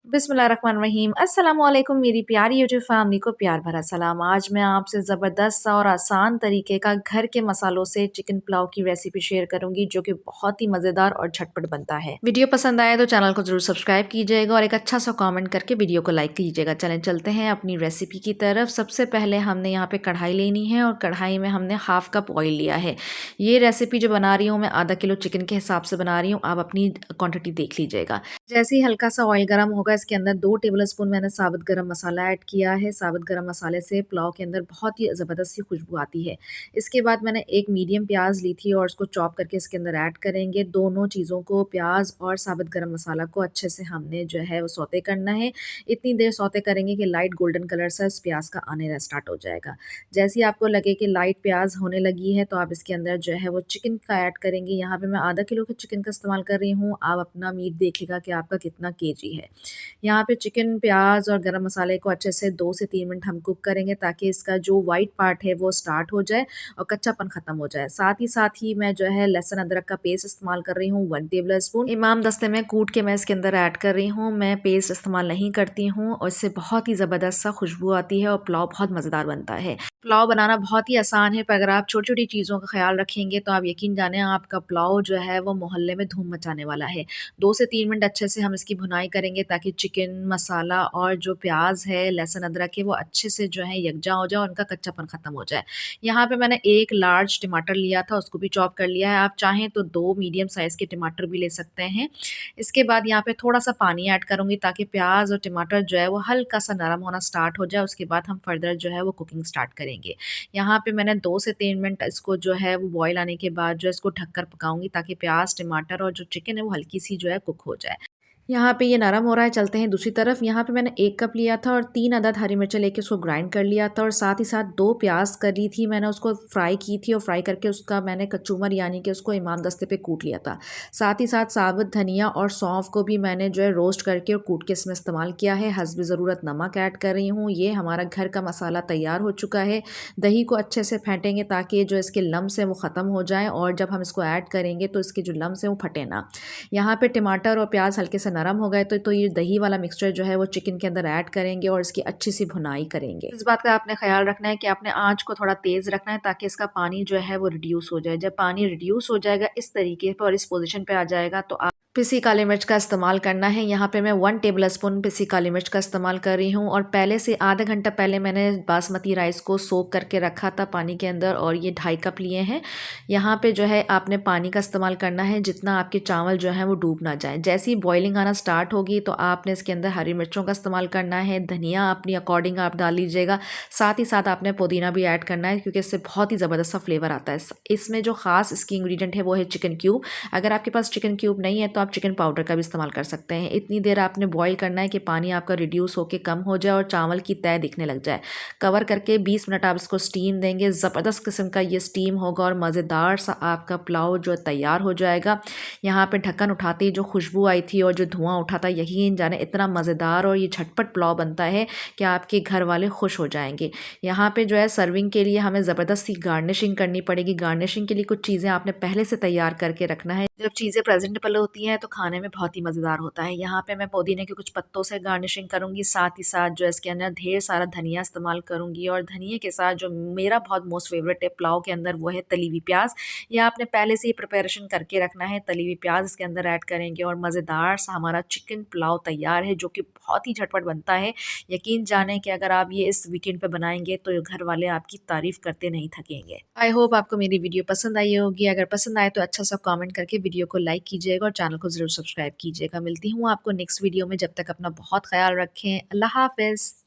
बिस्मिल्लाहिर्रहमानिर्रहीम। अस्सलामुअलैकुम मेरी प्यारी यूट्यूब फैमिली को प्यार भरा सलाम। आज मैं आपसे ज़बरदस्त सा और आसान तरीके का घर के मसालों से चिकन पुलाव की रेसिपी शेयर करूंगी जो कि बहुत ही मज़ेदार और झटपट बनता है। वीडियो पसंद आए तो चैनल को ज़रूर सब्सक्राइब कीजिएगा और एक अच्छा सा कमेंट करके वीडियो को लाइक कीजिएगा। चलें चलते हैं अपनी रेसिपी की तरफ। सबसे पहले हमने यहाँ पे कढ़ाई लेनी है और कढ़ाई में हमने हाफ कप ऑयल लिया है। ये रेसिपी जो बना रही हूँ मैं आधा किलो चिकन के हिसाब से बना रही हूँ, आप अपनी क्वान्टिटी देख लीजिएगा। जैसे ही हल्का सा ऑयल गर्म होगा इसके अंदर 2 टेबलस्पून मैंने साबुत गरम मसाला ऐड किया है। साबुत गरम मसाले से पुलाव के अंदर बहुत ही ज़बरदस्त सी खुशबू आती है। इसके बाद मैंने एक मीडियम प्याज़ ली थी और उसको चॉप करके इसके अंदर ऐड करेंगे। दोनों चीज़ों को प्याज़ और साबुत गरम मसाला को अच्छे से हमने जो है वो सौते करना है। इतनी देर सौते करेंगे कि लाइट गोल्डन कलर सा इस प्याज़ का आने स्टार्ट हो जाएगा। जैसे ही आपको लगे कि लाइट प्याज़ होने लगी है तो आप इसके अंदर जो है वो चिकन का ऐड करेंगे। यहाँ पे मैं आधा किलो के चिकन का इस्तेमाल कर रही हूँ। आप अपना मीट देखिएगा कि आपका कितना केजी है। यहाँ पे चिकन, प्याज़ और गरम मसाले को अच्छे से 2 से 3 मिनट हम कुक करेंगे ताकि इसका जो व्हाइट पार्ट है वो स्टार्ट हो जाए और कच्चापन ख़त्म हो जाए। साथ ही मैं जो है लहसुन अदरक का पेस्ट इस्तेमाल कर रही हूँ 1 टेबल स्पून। इमाम दस्ते में कूट के मैं इसके अंदर ऐड कर रही हूँ। मैं पेस्ट इस्तेमाल नहीं करती हूँ और इससे बहुत ही ज़बरदस्त सा खुशबू आती है और पुलाव बहुत मज़ेदार बनता है। पुलाव बनाना बहुत ही आसान है पर अगर आप छोटी-छोटी चीज़ों का ख़्याल रखेंगे तो आप यकीन जानें आपका पुलाव जो है वो मोहल्ले में धूम मचाने वाला है। 2 से 3 मिनट अच्छे से हम इसकी भुनाई करेंगे ताकि चिकन, मसाला और जो प्याज़ है, लहसुन अदरक है वो अच्छे से जो है यकजा हो जाए और उनका कच्चापन ख़त्म हो जाए। यहाँ पे मैंने 1 लार्ज टमाटर लिया था, उसको भी चॉप कर लिया है। आप चाहें तो 2 मीडियम साइज़ के टमाटर भी ले सकते हैं। इसके बाद यहाँ पे थोड़ा-सा पानी ऐड करूँगी ताकि प्याज़ और टमाटर जो है वो हल्का-सा नरम होना स्टार्ट हो जाए, उसके बाद हम फर्दर जो है वो कुकिंग स्टार्ट करेंगे। यहाँ पे मैंने 2 से 3 मिनट इसको जो है वो बॉयल आने के बाद जो है इसको ढककर पकाऊँगी ताकि प्याज़, टमाटर और जो चिकन है वो हल्की-सी जो है कुक हो जाए। यहाँ पे ये नरम हो रहा है, चलते हैं दूसरी तरफ। यहाँ पे मैंने 1 कप लिया था और 3 अदद हरी मिर्चें लेके उसको ग्राइंड कर लिया था और साथ ही साथ 2 प्याज़ करी थी, मैंने उसको फ्राई की थी और फ्राई करके उसका मैंने कचूमर यानी कि उसको इमाम दस्ते पे कूट लिया था। साथ ही साथ साबुत धनिया और सौंफ को भी मैंने जो है रोस्ट करके और कूट के इसमें इस्तेमाल किया है। हस्ब ज़रूरत नमक ऐड कर रही हूँ। ये हमारा घर का मसाला तैयार हो चुका है। दही को अच्छे से फेंटेंगे ताकि जो इसके लम्स हैं वो ख़त्म हो जाएँ और जब हम इसको ऐड करेंगे तो इसके जो लम्स हैं वो फटे ना। यहाँ पे टमाटर और प्याज हल्के से नरम हो गए तो ये दही वाला मिक्सचर जो है वो चिकन के अंदर ऐड करेंगे और इसकी अच्छी सी भुनाई करेंगे। इस बात का आपने ख्याल रखना है कि आपने आँच को थोड़ा तेज़ रखना है ताकि इसका पानी जो है वो रिड्यूस हो जाए। जब पानी रिड्यूस हो जाएगा इस तरीके पर और इस पोज़ीशन पे आ जाएगा तो आप पिसी काली मिर्च का इस्तेमाल करना है। यहाँ पे मैं 1 टेबल स्पून पिसी काली मिर्च का इस्तेमाल कर रही हूँ और पहले से आधा घंटा पहले मैंने बासमती राइस को सोक करके रखा था पानी के अंदर और ये 2.5 कप लिए हैं। यहाँ पे जो है आपने पानी का इस्तेमाल करना है जितना आपके चावल जो हैं वो डूब ना जाए। जैसे ही बॉइलिंग आना स्टार्ट होगी तो आपने इसके अंदर हरी मिर्चों का इस्तेमाल करना है, धनिया अपनी अकॉर्डिंग आप डाल लीजिएगा। साथ ही साथ आपने पुदीना भी ऐड करना है क्योंकि इससे बहुत ही ज़बरदस्त सा फ्लेवर आता है। इसमें जो ख़ास इसकी इंग्रेडिएंट है वो है चिकन क्यूब। अगर आपके पास चिकन क्यूब नहीं है तो आप चिकन पाउडर का भी इस्तेमाल कर सकते हैं। इतनी देर आपने बॉईल करना है कि पानी आपका रिड्यूस होकर कम हो जाए और चावल की तय दिखने लग जाए। कवर करके 20 मिनट आप इसको स्टीम देंगे। ज़बरदस्त किस्म का ये स्टीम होगा और मज़ेदार सा आपका पुलाव जो तैयार हो जाएगा। यहाँ पे ढक्कन उठाते ही जो खुशबू आई थी और जो धुआं उठा था, यकीन जाने इतना मज़ेदार और ये झटपट पुलाव बनता है कि आपके घर वाले खुश हो जाएंगे। यहाँ पे जो है सर्विंग के लिए हमें ज़बरदस्त सी गार्निशिंग करनी पड़ेगी। गार्निशिंग के लिए कुछ चीज़ें आपने पहले से तैयार करके रखना है। जब चीज़ें प्रेजेंटेबल होती हैं तो खाने में बहुत ही मज़ेदार होता है। यहाँ पे मैं पुदीने के कुछ पत्तों से गार्निशिंग करूँगी, साथ ही साथ जो है इसके अंदर ढेर सारा धनिया इस्तेमाल करूँगी और धनिये के साथ जो मेरा बहुत मोस्ट फेवरेट है पुलाव के अंदर वो है तली हुई प्याज़। ये आपने पहले से ही प्रिपरेशन करके रखना है। तली हुई प्याज़ इसके अंदर ऐड करेंगे और मज़ेदार सा हमारा चिकन पुलाव तैयार है जो कि बहुत ही झटपट बनता है। यकीन जानें कि अगर आप ये इस वीकेंड पे बनाएंगे तो घर वाले आपकी तारीफ़ करते नहीं थकेंगे। आई होप आपको मेरी वीडियो पसंद आई होगी। अगर पसंद आए तो अच्छा सा कमेंट करके वीडियो को लाइक कीजिएगा और चैनल को ज़रूर सब्सक्राइब कीजिएगा। मिलती हूँ आपको नेक्स्ट वीडियो में, जब तक अपना बहुत ख्याल रखें। अल्लाह हाफ़िज़।